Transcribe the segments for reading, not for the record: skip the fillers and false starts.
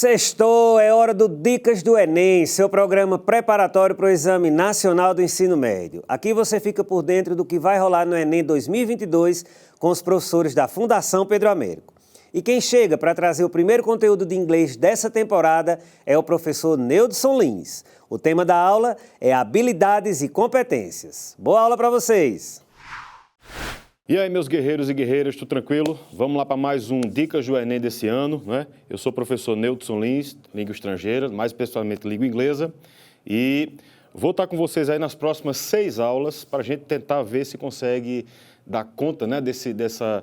Sextou, é hora do Dicas do Enem, seu programa preparatório para o Exame Nacional do Ensino Médio. Aqui você fica por dentro do que vai rolar no Enem 2022 com os professores da Fundação Pedro Américo. E quem chega para trazer o primeiro conteúdo de inglês dessa temporada é o professor Neudson Lins. O tema da aula é habilidades e competências. Boa aula para vocês! E aí, meus guerreiros e guerreiras, tudo tranquilo? Vamos lá para mais um Dicas do Enem desse ano, né? Eu sou o professor Neudson Lins, língua estrangeira, mais especialmente língua inglesa, e vou estar com vocês aí nas próximas 6 aulas para a gente tentar ver se consegue dar conta, né, dessa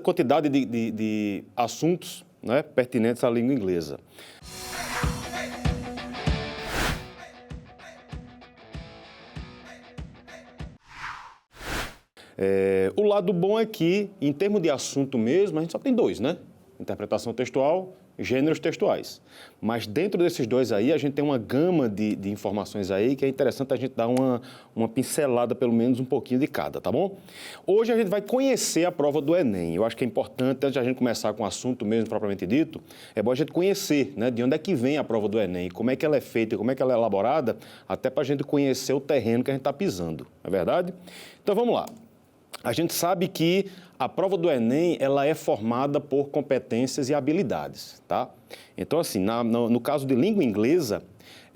quantidade de assuntos, né, pertinentes à língua inglesa. O lado bom é que, em termos de assunto mesmo, a gente só tem 2, né? Interpretação textual, gêneros textuais. Mas dentro desses 2 aí, a gente tem uma gama de informações aí que é interessante a gente dar uma pincelada, pelo menos um pouquinho de cada, tá bom? Hoje a gente vai conhecer a prova do Enem. Eu acho que é importante, antes de a gente começar com o assunto mesmo propriamente dito, é bom a gente conhecer, né, de onde é que vem a prova do Enem, como é que ela é feita, como é que ela é elaborada, até para a gente conhecer o terreno que a gente está pisando, não é verdade? Então vamos lá. A gente sabe que a prova do Enem, ela é formada por competências e habilidades, tá? Então, assim, no caso de língua inglesa,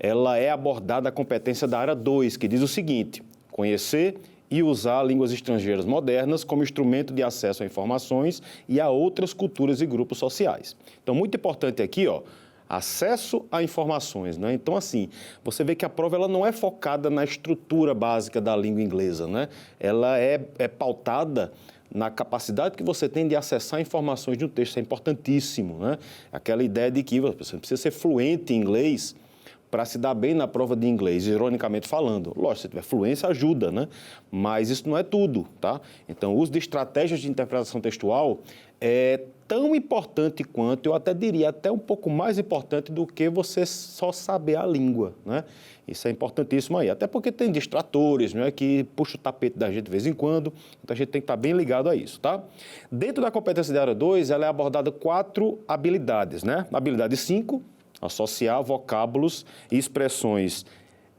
ela é abordada a competência da área 2, que diz o seguinte: conhecer e usar línguas estrangeiras modernas como instrumento de acesso a informações e a outras culturas e grupos sociais. Então, muito importante aqui, ó, acesso a informações, né? Então, assim, você vê que a prova ela não é focada na estrutura básica da língua inglesa, né? Ela é pautada na capacidade que você tem de acessar informações de um texto. Isso é importantíssimo, né? Aquela ideia de que você não precisa ser fluente em inglês para se dar bem na prova de inglês, ironicamente falando. Lógico, se tiver fluência, ajuda, né? Mas isso não é tudo, tá? Então, o uso de estratégias de interpretação textual é tão importante quanto, eu até diria, até um pouco mais importante do que você só saber a língua, né? Isso é importantíssimo aí, até porque tem distratores, né, que puxa o tapete da gente de vez em quando, então a gente tem que estar bem ligado a isso, tá? Dentro da competência da área 2, ela é abordada 4 habilidades, né? Habilidade 5, associar vocábulos e expressões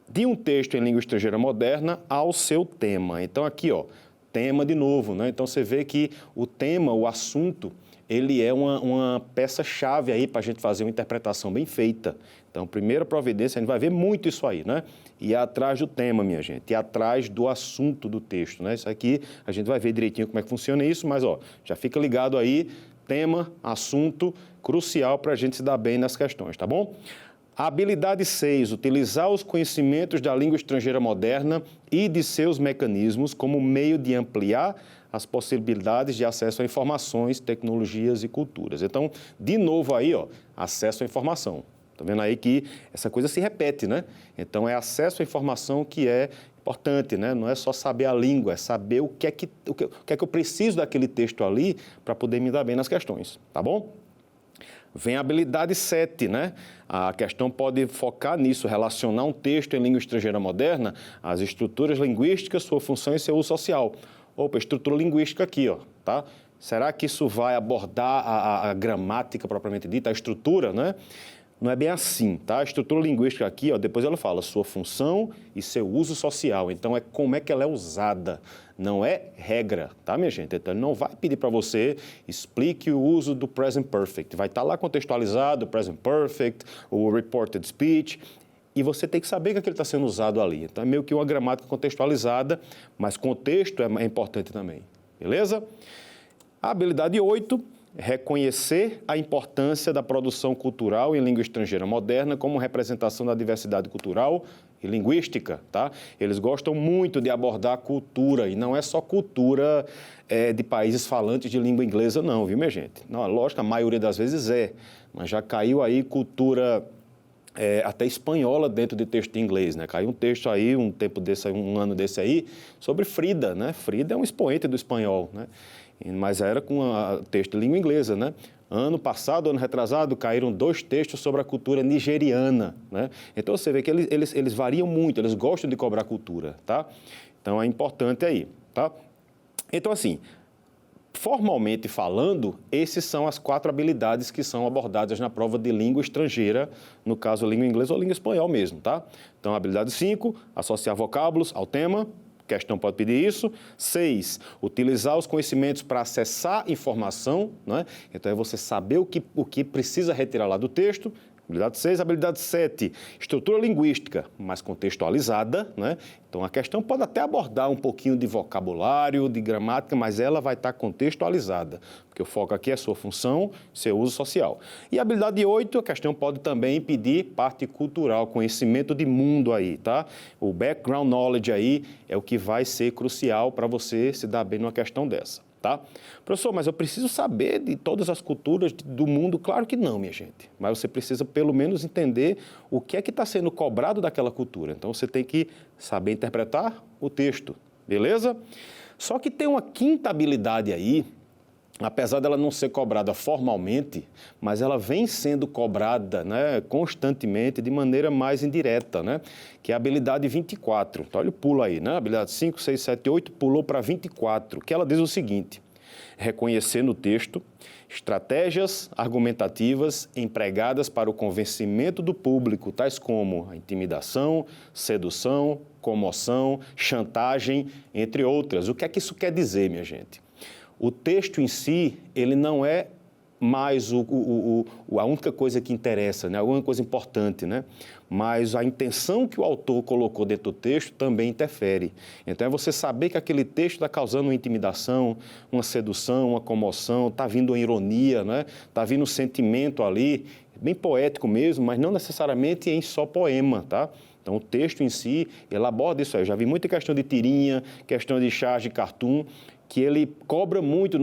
de um texto em língua estrangeira moderna ao seu tema. Então aqui, ó, tema de novo, né? Então você vê que o tema, o assunto, ele é uma peça-chave aí para a gente fazer uma interpretação bem feita. Então, primeira providência, a gente vai ver muito isso aí, né? E atrás do tema, minha gente, e atrás do assunto do texto, né? Isso aqui a gente vai ver direitinho como é que funciona isso, mas, ó, já fica ligado aí, tema, assunto, crucial para a gente se dar bem nas questões, tá bom? A habilidade 6, utilizar os conhecimentos da língua estrangeira moderna e de seus mecanismos como meio de ampliar as possibilidades de acesso a informações, tecnologias e culturas. Então, de novo aí, ó, acesso à informação. Tá vendo aí que essa coisa se repete, né? Então, é acesso à informação que é importante, né? Não é só saber a língua, é saber o que é que eu preciso daquele texto ali para poder me dar bem nas questões, tá bom? Vem a habilidade 7, né? A questão pode focar nisso, relacionar um texto em língua estrangeira moderna às estruturas linguísticas, sua função e seu uso social. Opa, estrutura linguística aqui, ó, tá? Será que isso vai abordar a gramática propriamente dita, a estrutura, né? Não é bem assim, tá? A estrutura linguística aqui, ó, depois ela fala sua função e seu uso social. Então, é como é que ela é usada, não é regra, tá, minha gente? Então, ele não vai pedir para você explique o uso do present perfect. Vai estar lá contextualizado o present perfect, o reported speech, e você tem que saber que aquilo está sendo usado ali. Então, é meio que uma gramática contextualizada, mas contexto é importante também, beleza? A habilidade 8, reconhecer a importância da produção cultural em língua estrangeira moderna como representação da diversidade cultural e linguística, tá? Eles gostam muito de abordar cultura, e não é só cultura de países falantes de língua inglesa não, viu, minha gente? Não, lógico, a maioria das vezes mas já caiu aí cultura até espanhola dentro de texto em inglês, né? Caiu um texto aí, um tempo desse, um ano desse aí, sobre Frida, né? Frida é um expoente do espanhol, né? Mas era com texto de língua inglesa, né? Ano passado, ano retrasado, caíram 2 textos sobre a cultura nigeriana, né? Então, você vê que eles variam muito, eles gostam de cobrar cultura, tá? Então, é importante aí, tá? Então, assim, formalmente falando, esses são as 4 habilidades que são abordadas na prova de língua estrangeira, no caso, língua inglesa ou língua espanhol mesmo, tá? Então, habilidade 5, associar vocábulos ao tema. Questão pode pedir isso. 6, utilizar os conhecimentos para acessar informação, né? Então, é você saber o que precisa retirar lá do texto. Habilidade 6, habilidade 7, estrutura linguística, mais contextualizada, né? Então, a questão pode até abordar um pouquinho de vocabulário, de gramática, mas ela vai estar contextualizada, porque o foco aqui é sua função, seu uso social. E a habilidade 8, a questão pode também pedir parte cultural, conhecimento de mundo aí, tá? O background knowledge aí é o que vai ser crucial para você se dar bem numa questão dessa. Tá? Professor, mas eu preciso saber de todas as culturas do mundo? Claro que não, minha gente. Mas você precisa pelo menos entender o que é que está sendo cobrado daquela cultura. Então, você tem que saber interpretar o texto, beleza? Só que tem uma quinta habilidade aí, apesar dela não ser cobrada formalmente, mas ela vem sendo cobrada, né, constantemente, de maneira mais indireta, né, que é a habilidade 24. Então, olha o pulo aí, né? Habilidade 5, 6, 7, 8, pulou para 24, que ela diz o seguinte: reconhecer no texto estratégias argumentativas empregadas para o convencimento do público, tais como a intimidação, sedução, comoção, chantagem, entre outras. O que é que isso quer dizer, minha gente? O texto em si, ele não é mais a única coisa que interessa, né? A única coisa importante, né? Mas a intenção que o autor colocou dentro do texto também interfere. Então, é você saber que aquele texto está causando uma intimidação, uma sedução, uma comoção, está vindo uma ironia, né? Está vindo um sentimento ali, bem poético mesmo, mas não necessariamente em só poema, tá? Então, o texto em si, ele aborda isso aí. Eu já vi muita questão de tirinha, questão de charge, cartoon, que ele cobra muito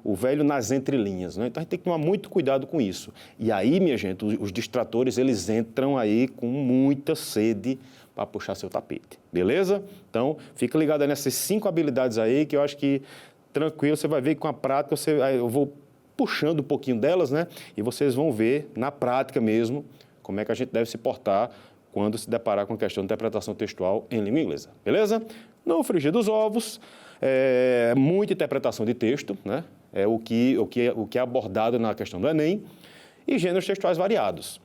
o velho nas entrelinhas, né? Então, a gente tem que tomar muito cuidado com isso. E aí, minha gente, os distratores, eles entram aí com muita sede para puxar seu tapete, beleza? Então, fica ligado aí nessas 5 habilidades aí, que eu acho que, tranquilo, você vai ver que com a prática, eu vou puxando um pouquinho delas, né? E vocês vão ver, na prática mesmo, como é que a gente deve se portar quando se deparar com a questão de interpretação textual em língua inglesa, beleza? No frigir dos ovos, muita interpretação de texto, né? É o que é abordado na questão do Enem, e gêneros textuais variados.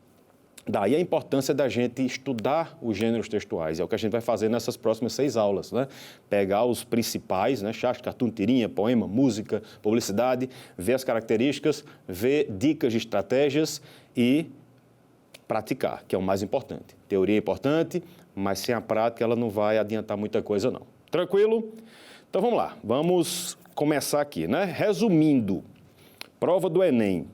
Daí a importância da gente estudar os gêneros textuais, é o que a gente vai fazer nessas próximas 6 aulas, né? Pegar os principais, né? Charge, cartoon, tirinha, poema, música, publicidade, ver as características, ver dicas de estratégias e praticar, que é o mais importante. Teoria é importante, mas sem a prática ela não vai adiantar muita coisa, não. Tranquilo? Então, vamos lá. Vamos começar aqui, né? Resumindo, prova do Enem.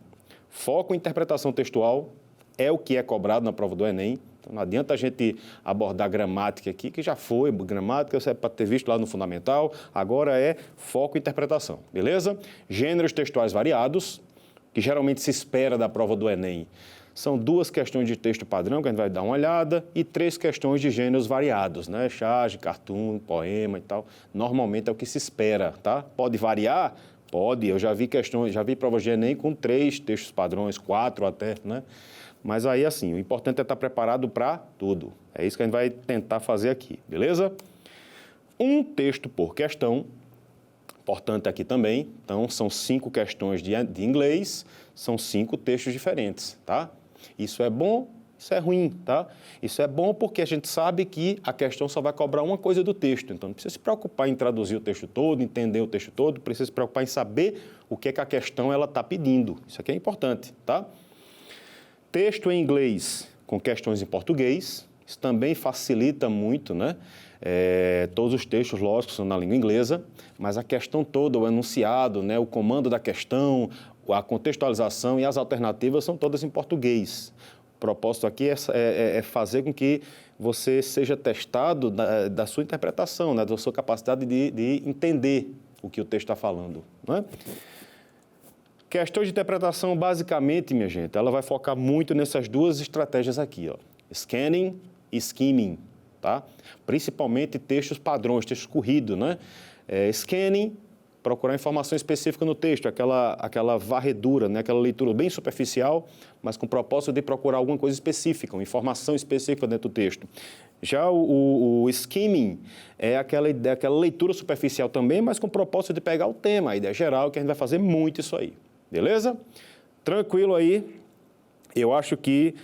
Foco em interpretação textual é o que é cobrado na prova do Enem. Então, não adianta a gente abordar gramática aqui, que já foi gramática, você é para ter visto lá no fundamental. Agora é foco em interpretação, beleza? Gêneros textuais variados, que geralmente se espera da prova do Enem. São 2 questões de texto padrão, que a gente vai dar uma olhada, e 3 questões de gêneros variados, né? Charge, cartoon, poema e tal. Normalmente é o que se espera, tá? Pode variar? Pode. Eu já vi provas de Enem com 3 textos padrões, 4 até, né? Mas aí, assim, o importante é estar preparado para tudo. É isso que a gente vai tentar fazer aqui, beleza? Um texto por questão. Importante aqui também. Então, são 5 questões de inglês, são 5 textos diferentes, tá? Isso é bom, isso é ruim, tá? Isso é bom porque a gente sabe que a questão só vai cobrar uma coisa do texto. Então, não precisa se preocupar em traduzir o texto todo, entender o texto todo, precisa se preocupar em saber o que é que a questão ela está pedindo. Isso aqui é importante, tá? Texto em inglês com questões em português, isso também facilita muito, né? Todos os textos, lógico, são na língua inglesa, mas a questão toda, o enunciado, né, o comando da questão, a contextualização e as alternativas são todas em português. O propósito aqui é fazer com que você seja testado da sua interpretação, né, da sua capacidade de entender o que o texto está falando, né? Questões de interpretação, basicamente, minha gente, ela vai focar muito nessas 2 estratégias aqui, ó, scanning e skimming, tá? Principalmente textos padrões, textos corridos, né? Scanning, procurar informação específica no texto, aquela varredura, né? Aquela leitura bem superficial, mas com o propósito de procurar alguma coisa específica, uma informação específica dentro do texto. Já o skimming é aquela leitura superficial também, mas com o propósito de pegar o tema, a ideia geral, que a gente vai fazer muito isso aí. Beleza? Tranquilo aí. Eu acho que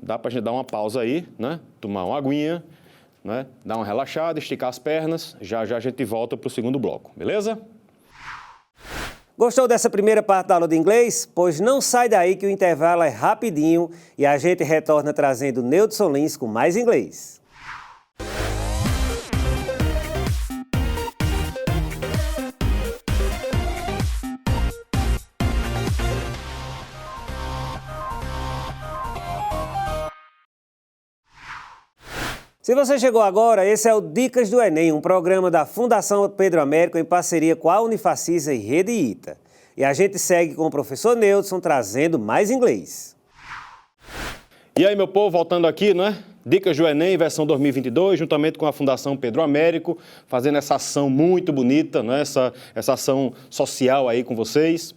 dá para a gente dar uma pausa aí, né? Tomar uma aguinha, né? Dar uma relaxada, esticar as pernas. Já a gente volta para o segundo bloco, beleza? Gostou dessa primeira parte da aula de inglês? Pois não sai daí que o intervalo é rapidinho e a gente retorna trazendo Neudson Lins com mais inglês. Se você chegou agora, esse é o Dicas do Enem, um programa da Fundação Pedro Américo em parceria com a Unifacisa e Rede ITA. E a gente segue com o professor Neudson trazendo mais inglês. E aí, meu povo, voltando aqui, né? Dicas do Enem, versão 2022, juntamente com a Fundação Pedro Américo, fazendo essa ação muito bonita, né? Essa ação social aí com vocês.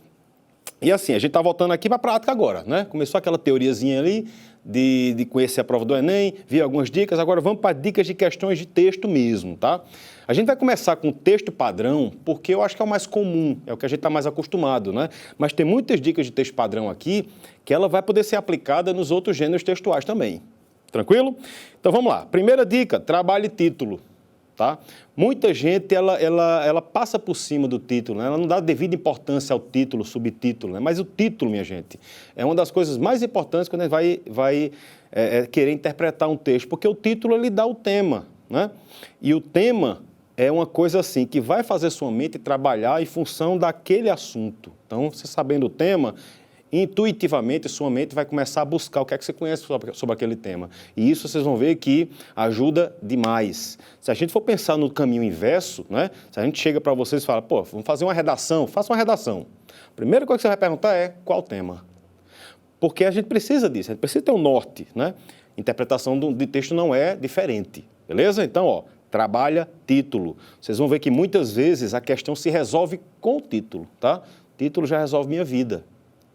E assim, a gente está voltando aqui para a prática agora, né? Começou aquela teoriazinha ali de conhecer a prova do Enem, vi algumas dicas, agora vamos para dicas de questões de texto mesmo, tá? A gente vai começar com o texto padrão, porque eu acho que é o mais comum, é o que a gente está mais acostumado, né? Mas tem muitas dicas de texto padrão aqui que ela vai poder ser aplicada nos outros gêneros textuais também. Tranquilo? Então vamos lá. Primeira dica, trabalhe título. Tá? Muita gente ela passa por cima do título, né? Ela não dá devida importância ao título, subtítulo, né? Mas o título, minha gente, é uma das coisas mais importantes quando a gente vai querer interpretar um texto, porque o título ele dá o tema, né? E o tema é uma coisa assim que vai fazer sua mente trabalhar em função daquele assunto. Então, você sabendo o tema, intuitivamente, sua mente vai começar a buscar o que é que você conhece sobre aquele tema. E isso vocês vão ver que ajuda demais. Se a gente for pensar no caminho inverso, né? Se a gente chega para vocês e fala, pô, vamos fazer uma redação, faça uma redação. A primeira coisa que você vai perguntar é qual tema? Porque a gente precisa disso, a gente precisa ter um norte, né? Interpretação de texto não é diferente, beleza? Então, ó, trabalha título. Vocês vão ver que muitas vezes a questão se resolve com o título, tá? Título já resolve minha vida.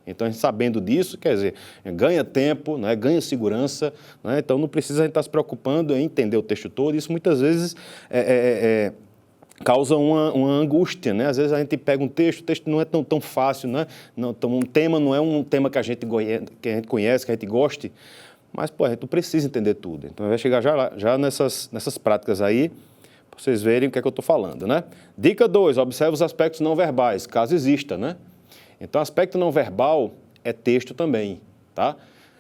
Então, a gente sabendo disso, quer dizer, ganha tempo, né, ganha segurança, né, então não precisa a gente estar se preocupando em entender o texto todo. Isso muitas vezes causa uma angústia, né? Às vezes a gente pega um texto, o texto não é tão fácil, né? Um tema não é um tema que a gente conhece, que a gente goste, mas pô, a gente não precisa entender tudo. Então, vai chegar já nessas práticas aí, para vocês verem o que é que eu estou falando, né? Dica 2, observe os aspectos não verbais, caso exista, né? Então, aspecto não verbal é texto também, tá?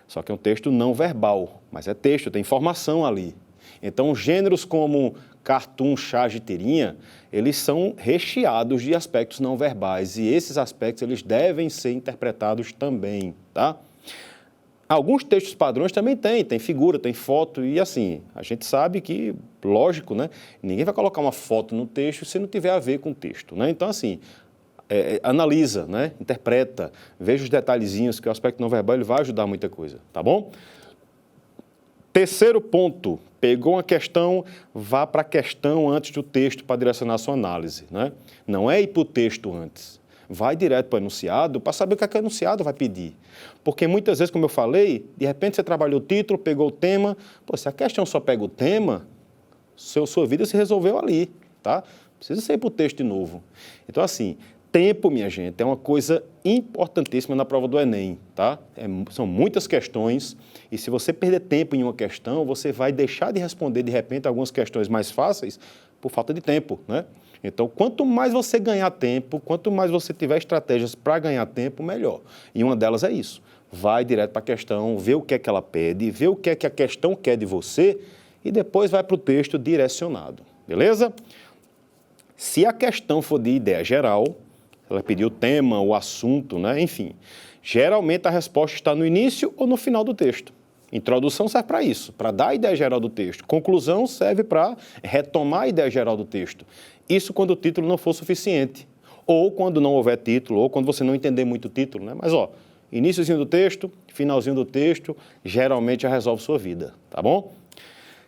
Só que é um texto não verbal, mas é texto, tem informação ali. Então, gêneros como cartoon, charge e tirinha, eles são recheados de aspectos não verbais e esses aspectos eles devem ser interpretados também, tá? Alguns textos padrões também tem figura, tem foto e assim, a gente sabe que, lógico, né? Ninguém vai colocar uma foto no texto se não tiver a ver com o texto, né? Então, assim, analisa, né? Interpreta, veja os detalhezinhos, que o aspecto não verbal ele vai ajudar muita coisa, tá bom? Terceiro ponto, pegou uma questão, vá para a questão antes do texto para direcionar a sua análise, né? Não é ir para o texto antes, vai direto para o enunciado para saber o que é que o enunciado vai pedir. Porque muitas vezes, como eu falei, de repente você trabalhou o título, pegou o tema, pô, se a questão só pega o tema, sua vida se resolveu ali, tá? Precisa ser para o texto de novo. Então, assim, tempo, minha gente, é uma coisa importantíssima na prova do Enem, tá? São muitas questões e se você perder tempo em uma questão, você vai deixar de responder, de repente, algumas questões mais fáceis por falta de tempo, né? Então, quanto mais você ganhar tempo, quanto mais você tiver estratégias para ganhar tempo, melhor. E uma delas é isso. Vai direto para a questão, vê o que é que ela pede, vê o que é que a questão quer de você e depois vai para o texto direcionado, beleza? Se a questão for de ideia geral, ela pediu o tema, o assunto, né? Enfim, geralmente a resposta está no início ou no final do texto. Introdução serve para isso, para dar a ideia geral do texto. Conclusão serve para retomar a ideia geral do texto. Isso quando o título não for suficiente, ou quando não houver título, ou quando você não entender muito o título, né? Mas, ó, iniciozinho do texto, finalzinho do texto, geralmente já resolve sua vida, tá bom?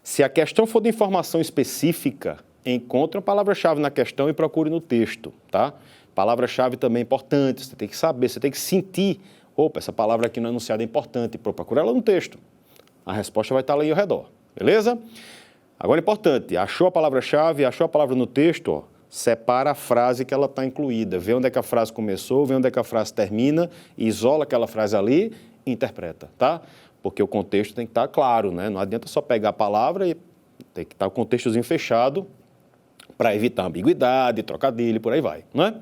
Se a questão for de informação específica, encontre uma palavra-chave na questão e procure no texto, tá? Palavra-chave também é importante, você tem que saber, você tem que sentir. Opa, essa palavra aqui no enunciado é importante, procura ela no texto. A resposta vai estar ali ao redor, beleza? Agora, importante, achou a palavra-chave, achou a palavra no texto, ó, separa a frase que ela está incluída, vê onde é que a frase começou, vê onde é que a frase termina, isola aquela frase ali e interpreta, tá? Porque o contexto tem que estar claro, né? Não adianta só pegar a palavra e tem que estar o contextozinho fechado para evitar ambiguidade, trocadilho, por aí vai, né?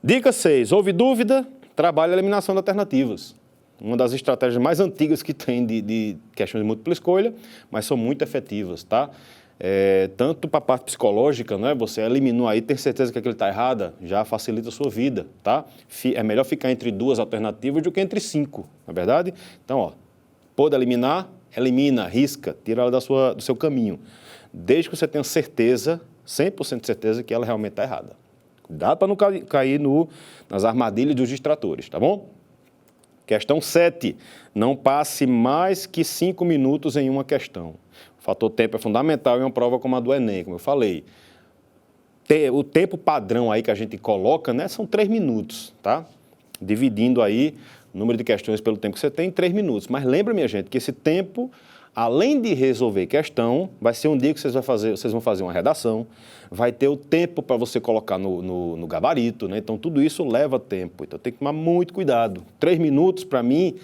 Dica 6, houve dúvida, trabalhe a eliminação de alternativas. Uma das estratégias mais antigas que tem de questões de múltipla escolha, mas são muito efetivas, tá? Tanto para a parte psicológica, né? Você eliminou aí, tem certeza que aquilo está errada, já facilita a sua vida, tá? É melhor ficar entre 2 alternativas do que entre 5, não é verdade? Então, ó, pode eliminar, elimina, risca, tira ela do seu caminho. Desde que você tenha certeza, 100% de certeza que ela realmente está errada. Cuidado para não cair nas armadilhas dos distratores, tá bom? Questão 7. Não passe mais que 5 minutos em uma questão. O fator tempo é fundamental em uma prova como a do Enem, como eu falei. O tempo padrão aí que a gente coloca, né, são 3 minutos, tá? Dividindo aí o número de questões pelo tempo que você tem, 3 minutos. Mas lembra, minha gente, que esse tempo, além de resolver questão, vai ser um dia que vocês vão fazer uma redação, vai ter o tempo para você colocar no gabarito, né? Então, tudo isso leva tempo. Então, tem que tomar muito cuidado. 3 minutos, para mim,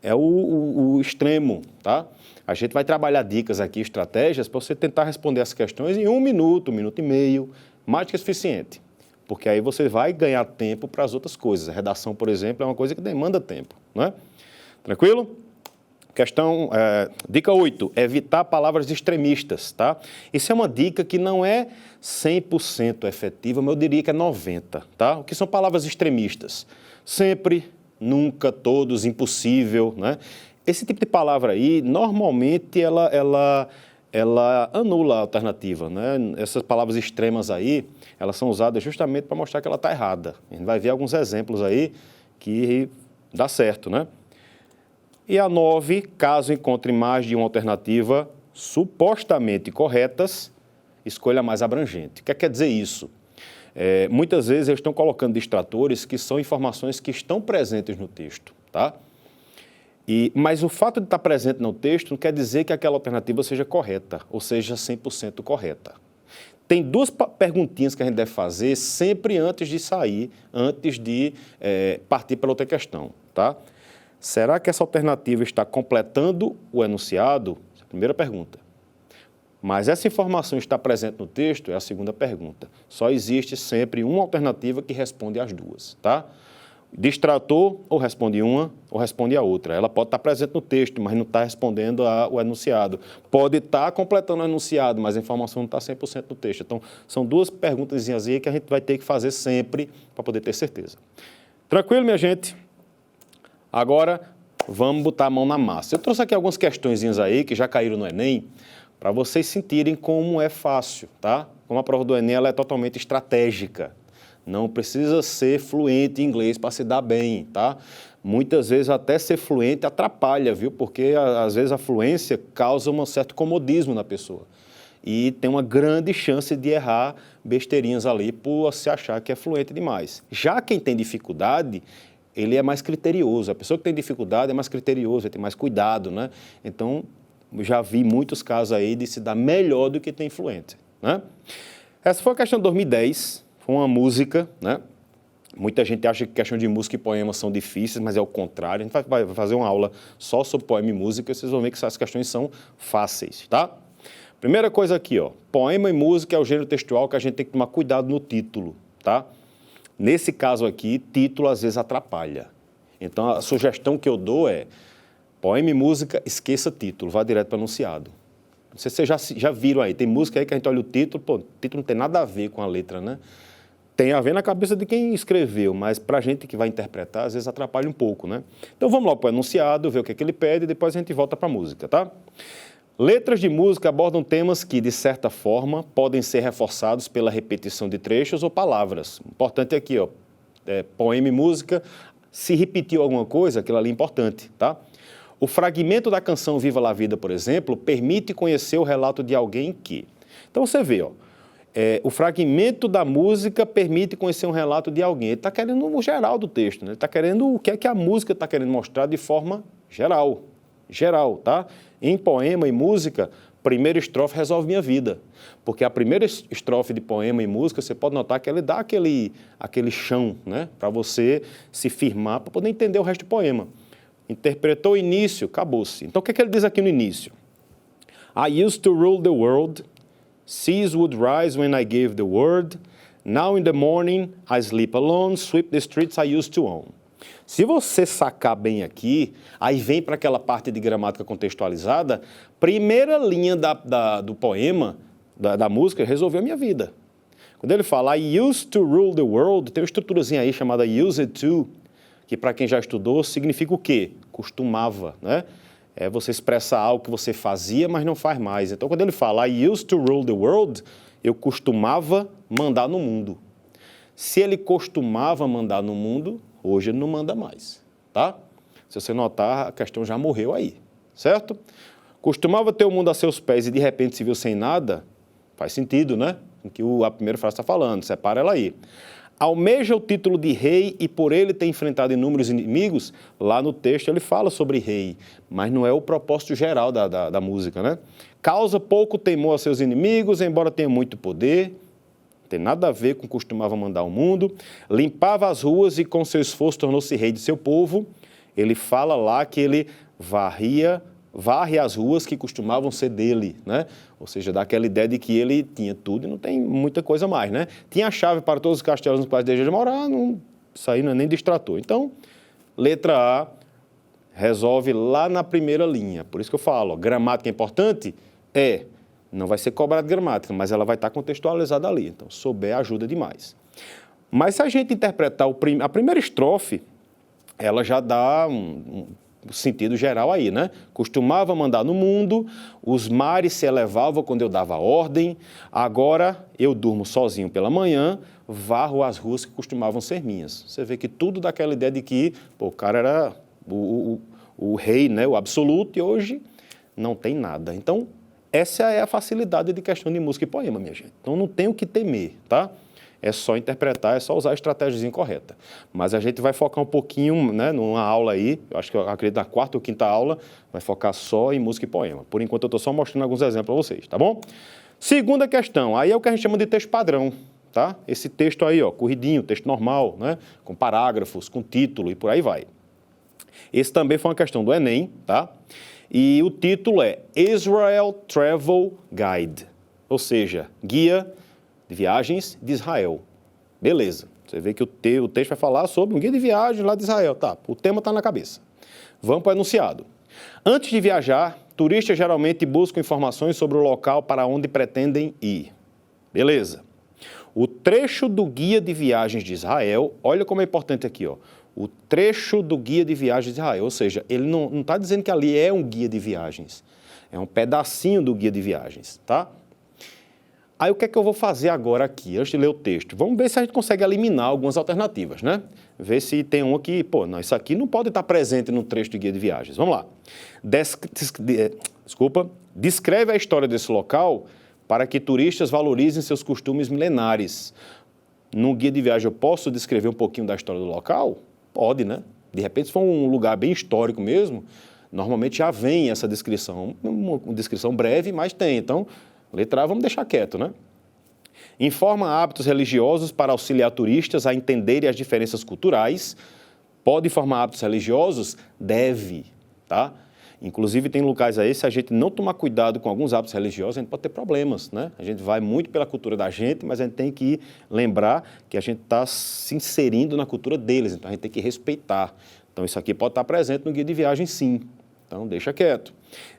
é o extremo, tá? A gente vai trabalhar dicas aqui, estratégias, para você tentar responder essas questões em 1 minuto, 1 minuto e meio, mais do que suficiente. Porque aí você vai ganhar tempo para as outras coisas. A redação, por exemplo, é uma coisa que demanda tempo, né? Tranquilo? Dica 8, evitar palavras extremistas, tá? Isso é uma dica que não é 100% efetiva, mas eu diria que é 90%, tá? O que são palavras extremistas? Sempre, nunca, todos, impossível, né? Esse tipo de palavra aí, normalmente, ela anula a alternativa, né? Essas palavras extremas aí, elas são usadas justamente para mostrar que ela está errada. A gente vai ver alguns exemplos aí que dá certo, né? E a 9, caso encontre mais de uma alternativa supostamente corretas, escolha a mais abrangente. O que quer dizer isso? Muitas vezes eles estão colocando distratores que são informações que estão presentes no texto, tá? Mas o fato de estar presente no texto não quer dizer que aquela alternativa seja correta, ou seja 100% correta. Tem 2 perguntinhas que a gente deve fazer sempre antes de sair, antes de partir para outra questão, tá? Será que essa alternativa está completando o enunciado? Essa é a primeira pergunta. Mas essa informação está presente no texto? É a segunda pergunta. Só existe sempre uma alternativa que responde às 2, tá? Distrator ou responde uma ou responde a outra. Ela pode estar presente no texto, mas não está respondendo ao enunciado. Pode estar completando o enunciado, mas a informação não está 100% no texto. Então, são 2 perguntazinhas aí que a gente vai ter que fazer sempre para poder ter certeza. Tranquilo, minha gente? Agora, vamos botar a mão na massa. Eu trouxe aqui algumas questõezinhas aí que já caíram no Enem, para vocês sentirem como é fácil, tá? Como a prova do Enem ela é totalmente estratégica. Não precisa ser fluente em inglês para se dar bem, tá? Muitas vezes até ser fluente atrapalha, viu? Porque às vezes a fluência causa um certo comodismo na pessoa. E tem uma grande chance de errar besteirinhas ali por se achar que é fluente demais. Já quem tem dificuldade, ele é mais criterioso. A pessoa que tem dificuldade é mais criterioso, tem mais cuidado, né? Então, já vi muitos casos aí de se dar melhor do que tem fluente, né? Essa foi a questão de 2010, foi uma música, né? Muita gente acha que questão de música e poema são difíceis, mas é o contrário. A gente vai fazer uma aula só sobre poema e música e vocês vão ver que essas questões são fáceis, tá? Primeira coisa aqui, ó, poema e música é o gênero textual que a gente tem que tomar cuidado no título, tá? Nesse caso aqui, título às vezes atrapalha. Então, a sugestão que eu dou é poema e música, esqueça título, vá direto para o enunciado. Não sei se vocês já viram aí, tem música aí que a gente olha o título, pô, o título não tem nada a ver com a letra, né? Tem a ver na cabeça de quem escreveu, mas para a gente que vai interpretar, às vezes atrapalha um pouco, né? Então, vamos logo para o enunciado, ver o que é que ele pede e depois a gente volta para a música, tá? Letras de música abordam temas que, de certa forma, podem ser reforçados pela repetição de trechos ou palavras. Importante aqui, ó, poema e música, se repetiu alguma coisa, aquilo ali é importante, tá? O fragmento da canção Viva la Vida, por exemplo, permite conhecer o relato de alguém que... Então, você vê, ó, o fragmento da música permite conhecer um relato de alguém. Ele está querendo o geral do texto, né? Ele está querendo o que é que a música está querendo mostrar de forma geral. Geral, tá? Em poema e música, primeira estrofe resolve minha vida. Porque a primeira estrofe de poema e música, você pode notar que ela dá aquele chão, né? Para você se firmar, para poder entender o resto do poema. Interpretou o início, acabou-se. Então, o que é que ele diz aqui no início? I used to rule the world. Seas would rise when I gave the word. Now in the morning I sleep alone. Sweep the streets I used to own. Se você sacar bem aqui, aí vem para aquela parte de gramática contextualizada, primeira linha do poema, da música, resolveu a minha vida. Quando ele fala I used to rule the world, tem uma estruturazinha aí chamada used to, que para quem já estudou significa o quê? Costumava, né? É você expressar algo que você fazia, mas não faz mais. Então, quando ele fala I used to rule the world, eu costumava mandar no mundo. Se ele costumava mandar no mundo, hoje ele não manda mais, tá? Se você notar, a questão já morreu aí, certo? Costumava ter o mundo a seus pés e de repente se viu sem nada, faz sentido, né? O que a primeira frase está falando, separa ela aí. Almeja o título de rei e por ele ter enfrentado inúmeros inimigos, lá no texto ele fala sobre rei, mas não é o propósito geral da música, né? Causa pouco temor a seus inimigos, embora tenha muito poder, não tem nada a ver com costumava mandar o mundo, limpava as ruas e com seu esforço tornou-se rei de seu povo. Ele fala lá que ele varre as ruas que costumavam ser dele, né? Ou seja, dá aquela ideia de que ele tinha tudo e não tem muita coisa mais, né? Tinha a chave para todos os castelos nos quais deseja morar, isso aí não é nem distrator. Então, letra A resolve lá na primeira linha. Por isso que eu falo, gramática é importante? Não vai ser cobrada gramática, mas ela vai estar contextualizada ali. Então, souber ajuda demais. Mas se a gente interpretar a primeira estrofe, ela já dá um sentido geral aí, né? Costumava mandar no mundo, os mares se elevavam quando eu dava ordem, agora eu durmo sozinho pela manhã, varro as ruas que costumavam ser minhas. Você vê que tudo daquela ideia de que o cara era o rei, né? O absoluto, e hoje não tem nada. Então, essa é a facilidade de questão de música e poema, minha gente. Então, não tem o que temer, tá? É só interpretar, é só usar a estratégia correta. Mas a gente vai focar um pouquinho, né, numa aula aí, eu acredito na quarta ou quinta aula, vai focar só em música e poema. Por enquanto eu estou só mostrando alguns exemplos para vocês, tá bom? Segunda questão, aí é o que a gente chama de texto padrão, tá? Esse texto aí, ó, corridinho, texto normal, né, com parágrafos, com título e por aí vai. Esse também foi uma questão do Enem, tá? E o título é Israel Travel Guide, ou seja, guia de viagens de Israel. Beleza. Você vê que o texto vai falar sobre um guia de viagem lá de Israel. Tá, o tema está na cabeça. Vamos para o enunciado. Antes de viajar, turistas geralmente buscam informações sobre o local para onde pretendem ir. Beleza. O trecho do guia de viagens de Israel, olha como é importante aqui, ó. O trecho do guia de viagens de Israel, ou seja, ele não está dizendo que ali é um guia de viagens. É um pedacinho do guia de viagens, tá? Aí o que é que eu vou fazer agora aqui, antes de ler o texto? Vamos ver se a gente consegue eliminar algumas alternativas, né? Ver se tem um aqui, não, isso aqui não pode estar presente no trecho de guia de viagens. Vamos lá. Descreve a história desse local para que turistas valorizem seus costumes milenares. No guia de viagem eu posso descrever um pouquinho da história do local? Pode, né? De repente, se for um lugar bem histórico mesmo, normalmente já vem essa descrição. Uma descrição breve, mas tem. Então, letra A, vamos deixar quieto, né? Informa hábitos religiosos para auxiliar turistas a entenderem as diferenças culturais. Pode informar hábitos religiosos? Deve, tá? Inclusive, tem locais aí, se a gente não tomar cuidado com alguns hábitos religiosos, a gente pode ter problemas, né? A gente vai muito pela cultura da gente, mas a gente tem que lembrar que a gente está se inserindo na cultura deles, então a gente tem que respeitar. Então, isso aqui pode estar presente no guia de viagem, sim. Então, deixa quieto.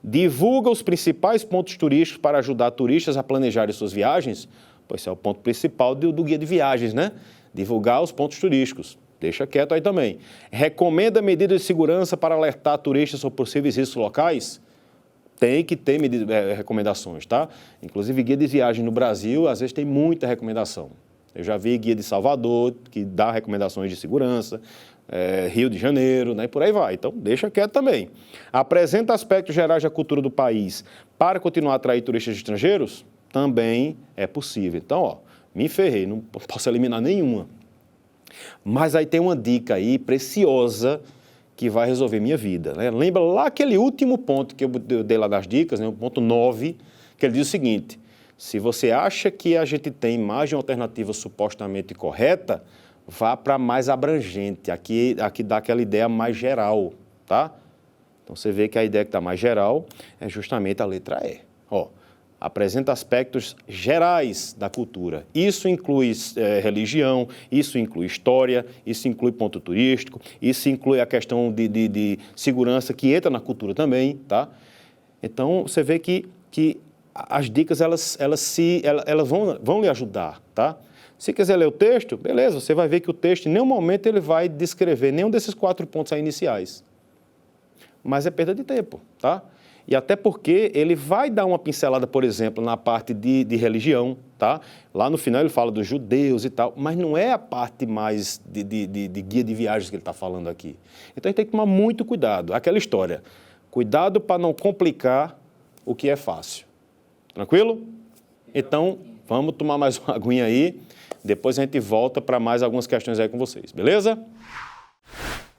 Divulga os principais pontos turísticos para ajudar turistas a planejarem suas viagens. Pois esse é o ponto principal do guia de viagens, né? Divulgar os pontos turísticos. Deixa quieto aí também. Recomenda medidas de segurança para alertar turistas sobre possíveis riscos locais. Tem que ter recomendações, tá? Inclusive, guia de viagem no Brasil, às vezes tem muita recomendação. Eu já vi guia de Salvador, que dá recomendações de segurança. Rio de Janeiro, né? E por aí vai. Então, deixa quieto também. Apresenta aspectos gerais da cultura do país para continuar a atrair turistas estrangeiros? também é possível. Então, ó, me ferrei, não posso eliminar nenhuma. Mas aí tem uma dica aí preciosa que vai resolver minha vida, né? Lembra lá aquele último ponto que eu dei lá das dicas, né? O ponto 9, que ele diz o seguinte: se você acha que a gente tem mais de uma alternativa supostamente correta, vá para mais abrangente. Aqui dá aquela ideia mais geral, tá? Então você vê que a ideia que está mais geral é justamente a letra E. Ó, apresenta aspectos gerais da cultura. Isso inclui religião, isso inclui história, isso inclui ponto turístico, isso inclui a questão de segurança que entra na cultura também, tá? Então, você vê que as dicas, elas vão lhe ajudar, tá? Se quiser ler o texto, beleza, você vai ver que o texto, em nenhum momento, ele vai descrever nenhum desses 4 pontos aí iniciais. Mas é perda de tempo, tá? E até porque ele vai dar uma pincelada, por exemplo, na parte de religião, tá? Lá no final ele fala dos judeus e tal, mas não é a parte mais de guia de viagens que ele está falando aqui. Então a gente tem que tomar muito cuidado. Aquela história, cuidado para não complicar o que é fácil. Tranquilo? Então, vamos tomar mais uma aguinha aí, depois a gente volta para mais algumas questões aí com vocês, beleza?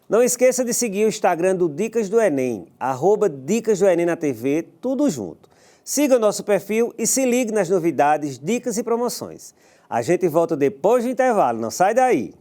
Não esqueça de seguir o Instagram do Dicas do Enem, @Dicas do Enem na TV, tudo junto. Siga o nosso perfil e se ligue nas novidades, dicas e promoções. A gente volta depois do intervalo, não sai daí!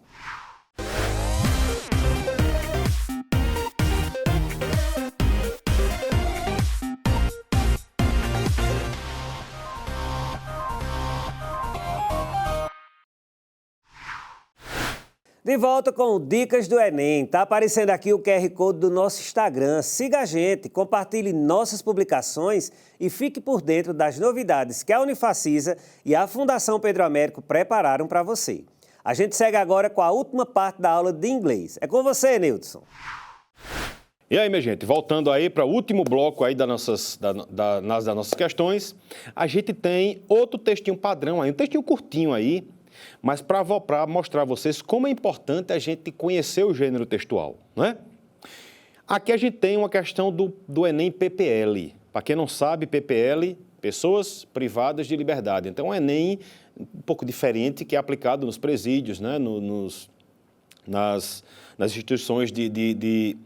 De volta com o Dicas do Enem. Está aparecendo aqui o QR Code do nosso Instagram. Siga a gente, compartilhe nossas publicações e fique por dentro das novidades que a Unifacisa e a Fundação Pedro Américo prepararam para você. A gente segue agora com a última parte da aula de inglês. É com você, Nildson. E aí, minha gente, voltando aí para o último bloco aí das nossas questões, a gente tem outro textinho padrão aí, um textinho curtinho aí, mas para mostrar a vocês como é importante a gente conhecer o gênero textual, né? Aqui a gente tem uma questão do Enem PPL. Para quem não sabe, PPL, Pessoas Privadas de Liberdade. Então, é um Enem um pouco diferente que é aplicado nos presídios, né? Nas instituições de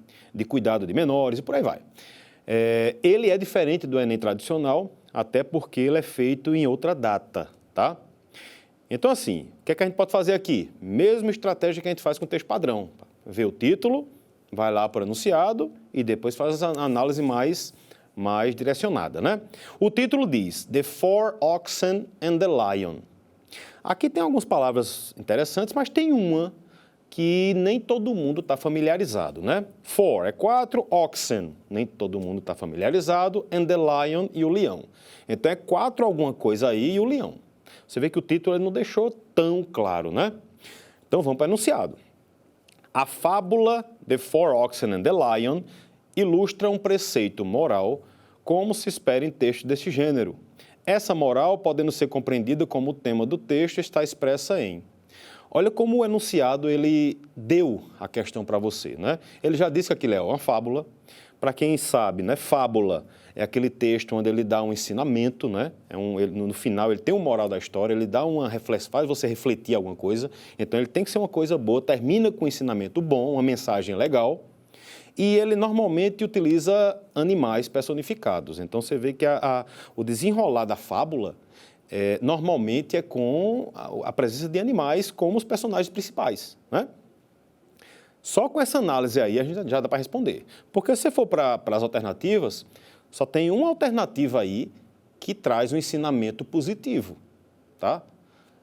cuidado de menores e por aí vai. Ele é diferente do Enem tradicional, até porque ele é feito em outra data, tá? Então, assim, o que é que a gente pode fazer aqui? Mesma estratégia que a gente faz com o texto padrão. Vê o título, vai lá para o enunciado e depois faz a análise mais direcionada, né? O título diz The Four Oxen and the Lion. Aqui tem algumas palavras interessantes, mas tem uma que nem todo mundo está familiarizado, né? Four é 4, oxen, nem todo mundo está familiarizado, and the lion e o leão. Então, é 4 alguma coisa aí e o leão. Você vê que o título não deixou tão claro, né? Então, vamos para o enunciado. A fábula The Four Oxen and the Lion ilustra um preceito moral como se espera em texto desse gênero. Essa moral, podendo ser compreendida como o tema do texto, está expressa em... Olha como o enunciado ele deu a questão para você, né? Ele já disse que aquilo é uma fábula. Para quem sabe, né, fábula é aquele texto onde ele dá um ensinamento, né? No final ele tem uma moral da história, ele dá uma reflexão, faz você refletir alguma coisa. Então ele tem que ser uma coisa boa, termina com um ensinamento bom, uma mensagem legal. E ele normalmente utiliza animais personificados. Então você vê que o desenrolar da fábula normalmente é com a presença de animais como os personagens principais, né? Só com essa análise aí a gente já dá para responder. Porque se você for para as alternativas, só tem uma alternativa aí que traz um ensinamento positivo, tá?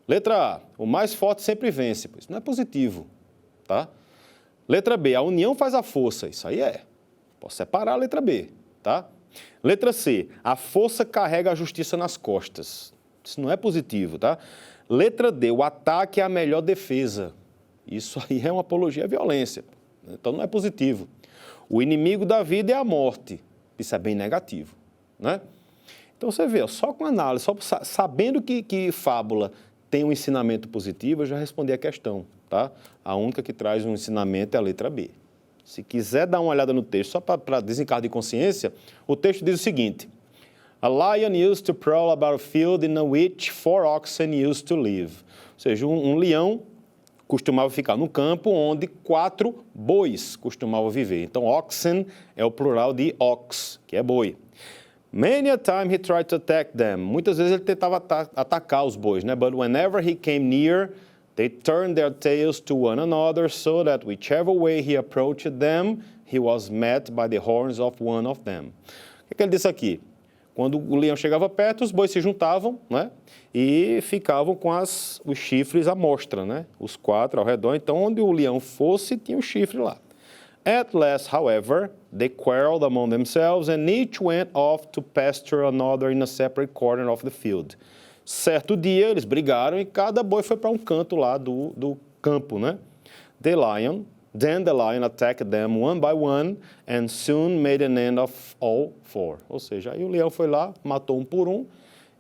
Letra A, o mais forte sempre vence. Isso não é positivo, tá? Letra B, a união faz a força. Isso aí é. Posso separar a letra B, tá? Letra C, a força carrega a justiça nas costas. Isso não é positivo, tá? Letra D, o ataque é a melhor defesa. Isso aí é uma apologia à violência. Então não é positivo. O inimigo da vida é a morte. Isso é bem negativo, né? Então você vê, só com análise, só sabendo que fábula tem um ensinamento positivo, eu já respondi a questão, tá? A única que traz um ensinamento é a letra B. Se quiser dar uma olhada no texto, só para desencargo de consciência, o texto diz o seguinte: A lion used to prowl about a field in which 4 oxen used to live. Ou seja, um leão costumava ficar no campo onde 4 bois costumavam viver. Então, oxen é o plural de ox, que é boi. Many a time he tried to attack them. Muitas vezes ele tentava atacar os bois, né? But whenever he came near, they turned their tails to one another so that whichever way he approached them, he was met by the horns of one of them. O que ele disse aqui? Quando o leão chegava perto, os bois se juntavam, né? E ficavam com os chifres à mostra, né? Os 4 ao redor. Então, onde o leão fosse, tinha um chifre lá. At last, however, they quarreled among themselves and each went off to pasture another in a separate corner of the field. Certo dia, eles brigaram e cada boi foi para um canto lá do campo, né? Then the lion attacked them one by one and soon made an end of all 4. Ou seja, aí o leão foi lá, matou um por um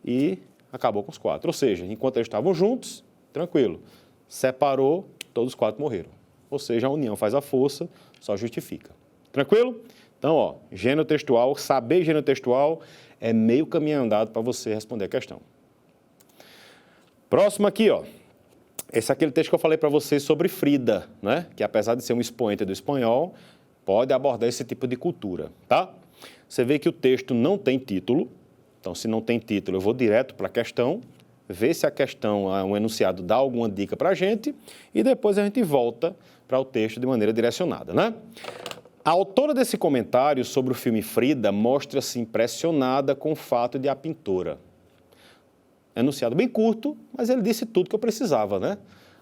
e acabou com os 4. Ou seja, enquanto eles estavam juntos, tranquilo. Separou, todos os 4 morreram. Ou seja, a união faz a força, só justifica. Tranquilo? Então, ó, gênero textual, saber gênero textual é meio caminho andado para você responder a questão. Próximo aqui, ó. Esse é aquele texto que eu falei para vocês sobre Frida, né? Que apesar de ser um expoente do espanhol, pode abordar esse tipo de cultura, tá? Você vê que o texto não tem título. Então, se não tem título, eu vou direto para a questão, ver se a questão, um enunciado, dá alguma dica para a gente e depois a gente volta para o texto de maneira direcionada, né? A autora desse comentário sobre o filme Frida mostra-se impressionada com o fato de a pintora. Enunciado bem curto, mas ele disse tudo que eu precisava, né?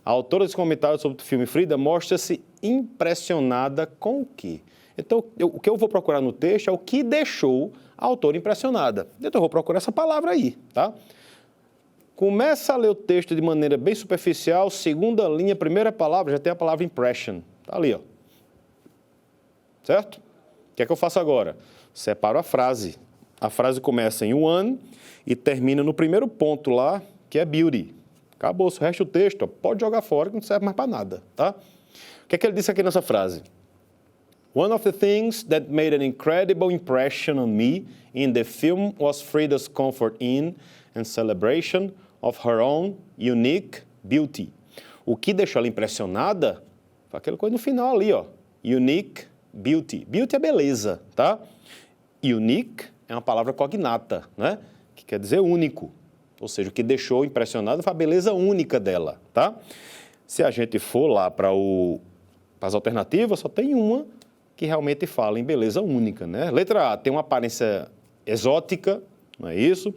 A autora desse comentário sobre o filme Frida mostra-se impressionada com o quê? Então, o que eu vou procurar no texto é o que deixou a autora impressionada. Então, eu vou procurar essa palavra aí, tá? Começa a ler o texto de maneira bem superficial, segunda linha, primeira palavra, já tem a palavra impression. Tá ali, ó. Certo? O que é que eu faço agora? Separo a frase. A frase começa em one e termina no primeiro ponto lá, que é beauty. Acabou, o resto do texto, ó, pode jogar fora que não serve mais para nada, tá? O que é que ele disse aqui nessa frase? One of the things that made an incredible impression on me in the film was Frida's comfort in and celebration of her own unique beauty. O que deixou ela impressionada foi aquela coisa no final ali, ó. Unique beauty. Beauty é beleza, tá? Unique é uma palavra cognata, né? Que quer dizer único. Ou seja, o que deixou impressionada foi a beleza única dela, tá? Se a gente for lá para as alternativas, só tem uma que realmente fala em beleza única, né? Letra A, tem uma aparência exótica, não é isso?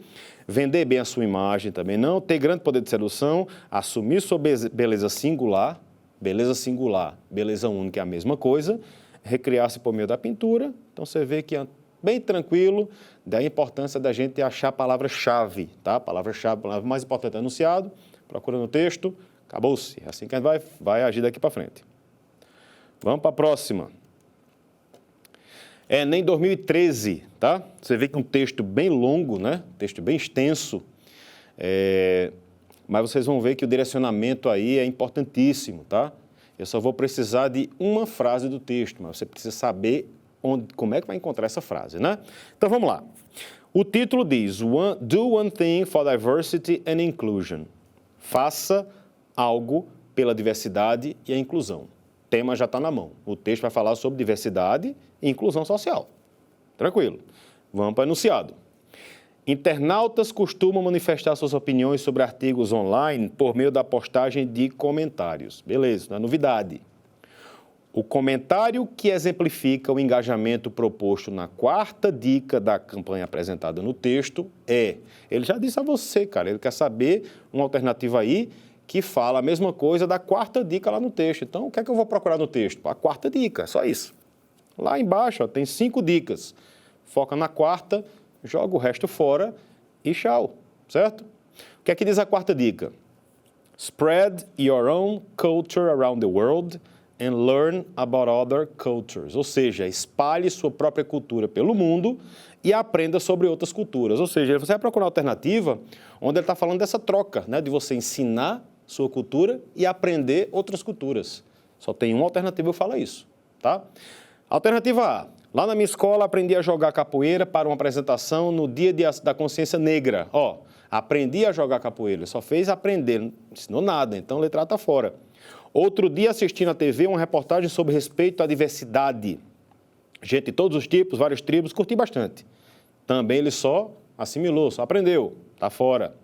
Vender bem a sua imagem também não. Ter grande poder de sedução, assumir sua beleza singular, beleza única é a mesma coisa, recriar-se por meio da pintura. Então, você vê que é bem tranquilo, da importância da gente achar a palavra-chave, tá? Palavra-chave, a palavra mais importante enunciado, procura no texto, acabou-se. É assim que a gente vai agir daqui para frente. Vamos para a próxima. Enem 2013, tá? Você vê que é um texto bem longo, né? Texto bem extenso, mas vocês vão ver que o direcionamento aí é importantíssimo, tá? Eu só vou precisar de uma frase do texto, mas você precisa saber como é que vai encontrar essa frase, né? Então, vamos lá. O título diz, Do one thing for diversity and inclusion. Faça algo pela diversidade e a inclusão. O tema já está na mão. O texto vai falar sobre diversidade e inclusão social. Tranquilo. Vamos para o enunciado. Internautas costumam manifestar suas opiniões sobre artigos online por meio da postagem de comentários. Beleza, não é novidade. O comentário que exemplifica o engajamento proposto na 4ª dica da campanha apresentada no texto é... Ele já disse a você, cara, ele quer saber uma alternativa aí que fala a mesma coisa da 4ª dica lá no texto. Então, o que é que eu vou procurar no texto? A 4ª dica, só isso. Lá embaixo, ó, tem 5 dicas. Foca na 4ª, joga o resto fora e tchau, certo? O que é que diz a 4ª dica? Spread your own culture around the world and learn about other cultures. Ou seja, espalhe sua própria cultura pelo mundo e aprenda sobre outras culturas. Ou seja, você vai procurar uma alternativa onde ele está falando dessa troca, né? De você ensinar sua cultura e aprender outras culturas. Só tem uma alternativa que fala isso, tá? Alternativa A. Lá na minha escola, aprendi a jogar capoeira para uma apresentação no Dia da Consciência Negra. Ó, aprendi a jogar capoeira, só fez aprender, não ensinou nada, então letra A está fora. Outro dia, assisti na TV uma reportagem sobre respeito à diversidade. Gente de todos os tipos, várias tribos, curti bastante. Também ele só assimilou, só aprendeu, está fora.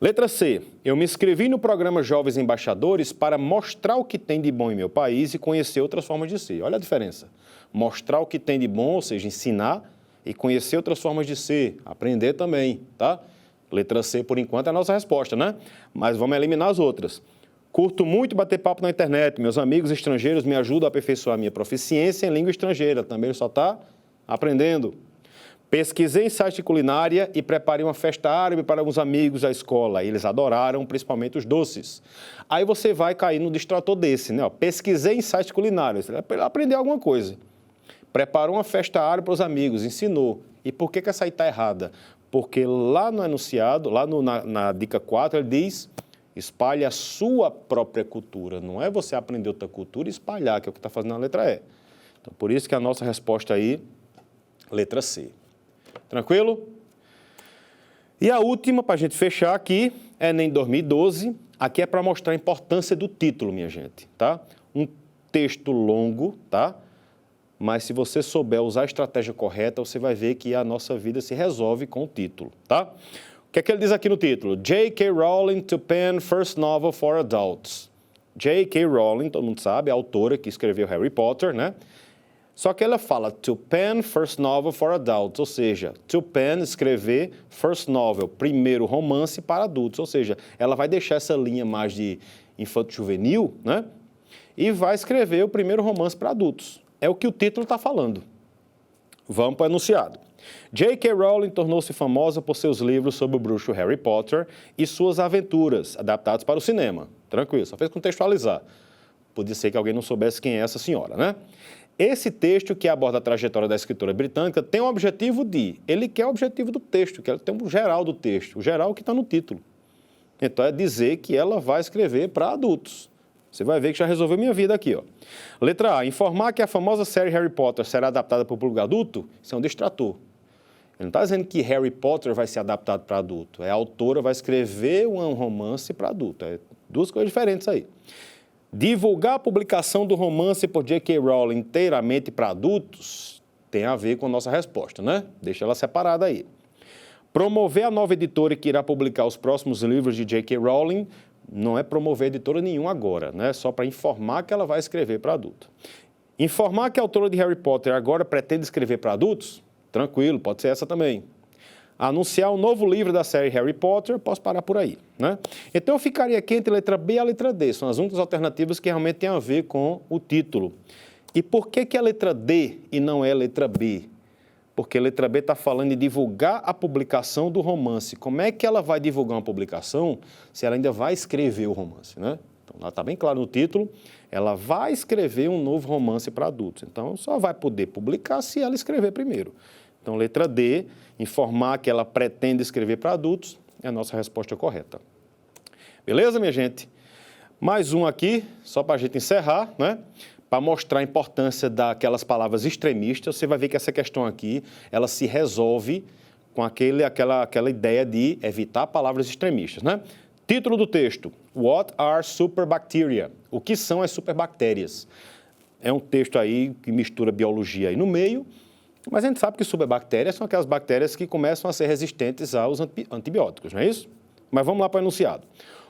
Letra C. Eu me inscrevi no programa Jovens Embaixadores para mostrar o que tem de bom em meu país e conhecer outras formas de ser. Olha a diferença. Mostrar o que tem de bom, ou seja, ensinar, e conhecer outras formas de ser, aprender também, tá? Letra C, por enquanto, é a nossa resposta, né? Mas vamos eliminar as outras. Curto muito bater papo na internet. Meus amigos estrangeiros me ajudam a aperfeiçoar minha proficiência em língua estrangeira. Também só está aprendendo. Pesquisei em site de culinária e preparei uma festa árabe para alguns amigos da escola. Eles adoraram, principalmente os doces. Aí você vai cair no distrator desse, né? Pesquisei em site de culinária. Você vai aprender alguma coisa. Preparou uma festa árabe para os amigos, ensinou. E por que essa aí está errada? Porque lá no enunciado, na dica 4, ele diz: espalhe a sua própria cultura. Não é você aprender outra cultura e espalhar, que é o que está fazendo na letra E. Então, por isso que a nossa resposta aí, letra C. Tranquilo? E a última, para a gente fechar aqui, é Enem 2012. Aqui é para mostrar a importância do título, minha gente, tá? Um texto longo, tá? Mas se você souber usar a estratégia correta, você vai ver que a nossa vida se resolve com o título, tá? O que é que ele diz aqui no título? J.K. Rowling to pen first novel for adults. J.K. Rowling, todo mundo sabe, a autora que escreveu Harry Potter, né? Só que ela fala to pen first novel for adults, ou seja, to pen, escrever, first novel, primeiro romance para adultos, ou seja, ela vai deixar essa linha mais de infanto-juvenil, né? E vai escrever o primeiro romance para adultos. É o que o título está falando. Vamos para o enunciado. J.K. Rowling tornou-se famosa por seus livros sobre o bruxo Harry Potter e suas aventuras, adaptados para o cinema. Tranquilo, só fez contextualizar. Podia ser que alguém não soubesse quem é essa senhora, né? Esse texto, que aborda a trajetória da escritora britânica, tem o objetivo ele quer o objetivo do texto, que ela tem um geral do texto, o geral que está no título. Então, é dizer que ela vai escrever para adultos. Você vai ver que já resolveu minha vida aqui, ó. Letra A. Informar que a famosa série Harry Potter será adaptada para o público adulto? Isso é um distrator. Ele não está dizendo que Harry Potter vai ser adaptado para adulto. A autora vai escrever um romance para adulto. É duas coisas diferentes aí. Divulgar a publicação do romance por J.K. Rowling inteiramente para adultos tem a ver com a nossa resposta, né? Deixa ela separada aí. Promover a nova editora que irá publicar os próximos livros de J.K. Rowling não é promover editora nenhuma agora, né? Só para informar que ela vai escrever para adulto. Informar que a autora de Harry Potter agora pretende escrever para adultos? Tranquilo, pode ser essa também. Anunciar um novo livro da série Harry Potter, posso parar por aí, né? Então eu ficaria aqui entre a letra B e a letra D, são as únicas alternativas que realmente têm a ver com o título. E por que a letra D e não é a letra B? Porque a letra B está falando de divulgar a publicação do romance. Como é que ela vai divulgar uma publicação se ela ainda vai escrever o romance, né? Então, lá está bem claro no título, ela vai escrever um novo romance para adultos. Então, só vai poder publicar se ela escrever primeiro. Então, letra D, informar que ela pretende escrever para adultos, é a nossa resposta correta. Beleza, minha gente? Mais um aqui, só para a gente encerrar, né? Para mostrar a importância daquelas palavras extremistas. Você vai ver que essa questão aqui, ela se resolve com aquela ideia de evitar palavras extremistas, né? Título do texto: What are superbacteria? O que são as superbactérias? É um texto aí que mistura biologia aí no meio, mas a gente sabe que superbactérias são aquelas bactérias que começam a ser resistentes aos antibióticos, não é isso? Mas vamos lá para o enunciado.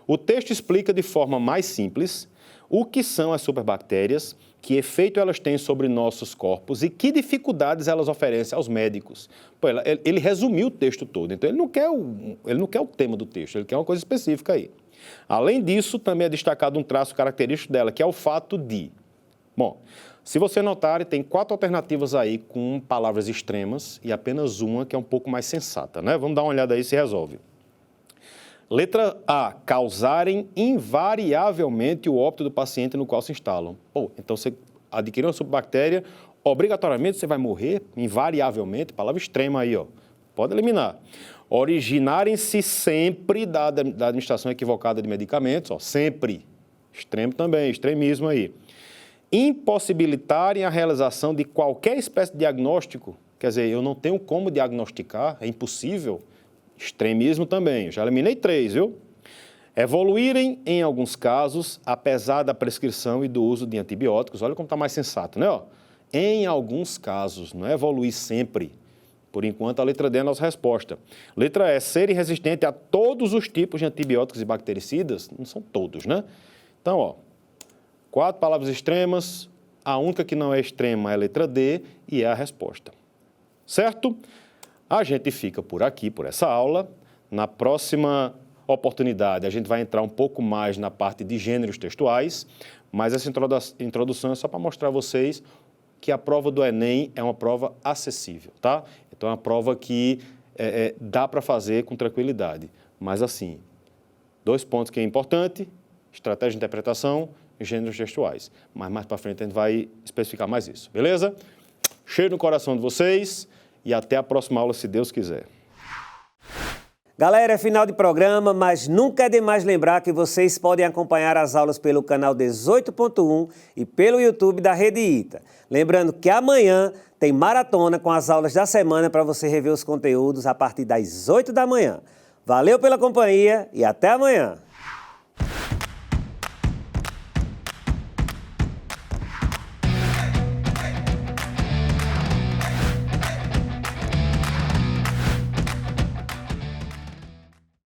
O texto explica de forma mais simples o que são as superbactérias, que efeito elas têm sobre nossos corpos e que dificuldades elas oferecem aos médicos. Pô, ele resumiu o texto todo, então ele não quer o tema do texto, ele quer uma coisa específica aí. Além disso, também é destacado um traço característico dela, que é o fato de... Bom, se você notar, tem 4 alternativas aí com palavras extremas e apenas uma que é um pouco mais sensata, né? Vamos dar uma olhada aí se resolve. Letra A, causarem invariavelmente o óbito do paciente no qual se instalam. Pô, então você adquiriu uma superbactéria, obrigatoriamente você vai morrer, invariavelmente, palavra extrema aí, ó. Pode eliminar. Originarem-se sempre da administração equivocada de medicamentos, ó, sempre. Extremo também, extremismo aí. impossibilitarem a realização de qualquer espécie de diagnóstico, quer dizer, eu não tenho como diagnosticar, é impossível, extremismo também, eu já eliminei 3, viu? Evoluírem, em alguns casos, apesar da prescrição e do uso de antibióticos, olha como está mais sensato, né? Ó, em alguns casos, não é evoluir sempre. Por enquanto, a letra D é a nossa resposta. Letra E, serem resistentes a todos os tipos de antibióticos e bactericidas, não são todos, né? Então, ó, 4 palavras extremas, a única que não é extrema é a letra D e é a resposta. Certo? A gente fica por aqui, por essa aula. Na próxima oportunidade, a gente vai entrar um pouco mais na parte de gêneros textuais, mas essa introdução é só para mostrar a vocês que a prova do Enem é uma prova acessível, tá? Então, é uma prova que dá para fazer com tranquilidade. Mas, assim, 2 pontos que é importante, estratégia de interpretação e gêneros textuais. Mas mais para frente a gente vai especificar mais isso, beleza? Cheiro no coração de vocês e até a próxima aula, se Deus quiser. Galera, é final de programa, mas nunca é demais lembrar que vocês podem acompanhar as aulas pelo canal 18.1 e pelo YouTube da Rede ITA. Lembrando que amanhã tem maratona com as aulas da semana para você rever os conteúdos a partir das 8 da manhã. Valeu pela companhia e até amanhã!